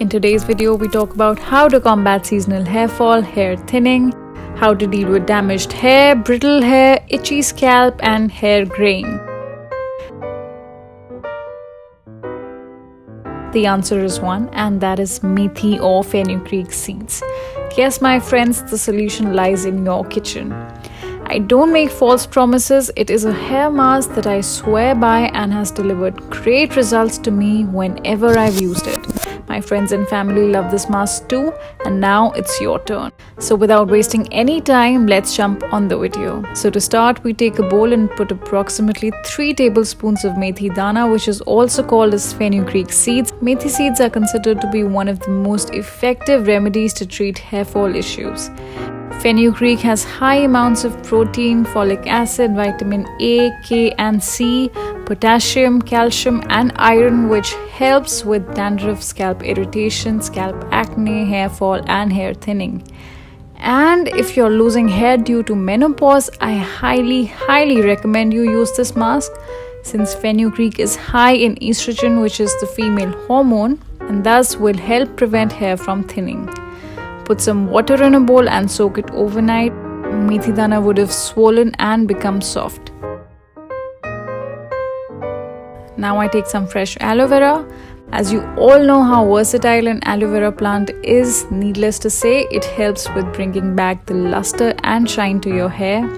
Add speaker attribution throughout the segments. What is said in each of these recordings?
Speaker 1: In today's video, we talk about how to combat seasonal hair fall, hair thinning, how to deal with damaged hair, brittle hair, itchy scalp, and hair graying. The answer is one, and that is methi or fenugreek seeds. Yes, my friends, the solution lies in your kitchen. I don't make false promises. It is a hair mask that I swear by and has delivered great results to me whenever I've used it. My friends and family love this mask too, and now it's your turn. So without wasting any time, let's jump on the video. So to start, we take a bowl and put approximately 3 tablespoons of methi dana, which is also called as fenugreek seeds. Methi seeds are considered to be one of the most effective remedies to treat hair fall issues. Fenugreek has high amounts of protein, folic acid, vitamin A, K and C, potassium, calcium and iron, which helps with dandruff, scalp irritation, scalp acne, hair fall and hair thinning. And if you're losing hair due to menopause, I highly recommend you use this mask, since fenugreek is high in estrogen, which is the female hormone, and thus will help prevent hair from thinning. Put some water in a bowl and soak it overnight. Methi dana would have swollen and become soft. Now I take some fresh aloe vera. As you all know how versatile an aloe vera plant is, needless to say, it helps with bringing back the luster and shine to your hair.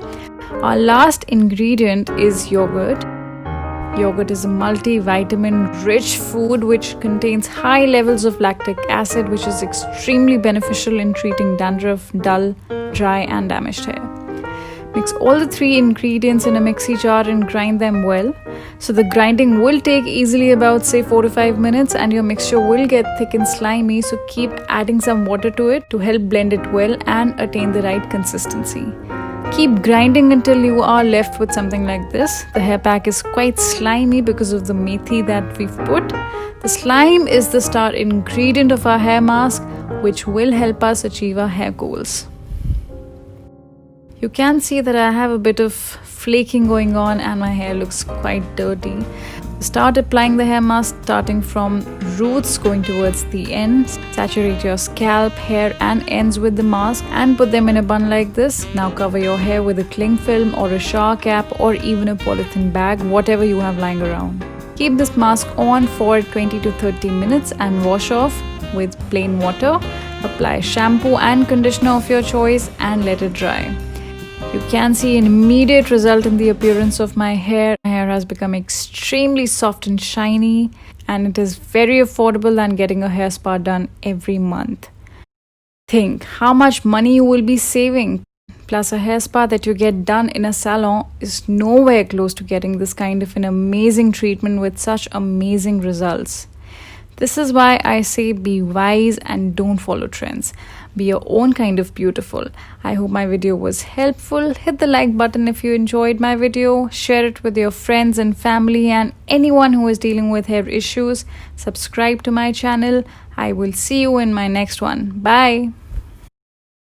Speaker 1: Our last ingredient is yogurt. Yogurt is a multivitamin rich food which contains high levels of lactic acid, which is extremely beneficial in treating dandruff, dull, dry and damaged hair. Mix all the 3 ingredients in a mixie jar and grind them well. So the grinding will take easily about 4 to 5 minutes, and your mixture will get thick and slimy, so keep adding some water to it to help blend it well and attain the right consistency. Keep grinding until you are left with something like this. The hair pack is quite slimy because of the methi that we've put. The slime is the star ingredient of our hair mask, which will help us achieve our hair goals. You can see that I have a bit of flaking going on and my hair looks quite dirty. Start applying the hair mask starting from roots going towards the ends. Saturate your scalp, hair and ends with the mask and put them in a bun like this. Now cover your hair with a cling film or a shower cap or even a polythene bag, whatever you have lying around. Keep this mask on for 20 to 30 minutes and wash off with plain water. Apply shampoo and conditioner of your choice and let it dry. You can see an immediate result in the appearance of my hair. My hair has become extremely soft and shiny, and it is very affordable than getting a hair spa done every month. Think how much money you will be saving. Plus, a hair spa that you get done in a salon is nowhere close to getting this kind of an amazing treatment with such amazing results. This is why I say be wise and don't follow trends. Be your own kind of beautiful. I hope my video was helpful. Hit the like button if you enjoyed my video. Share it with your friends and family and anyone who is dealing with hair issues. Subscribe to my channel. I will see you in my next one. Bye.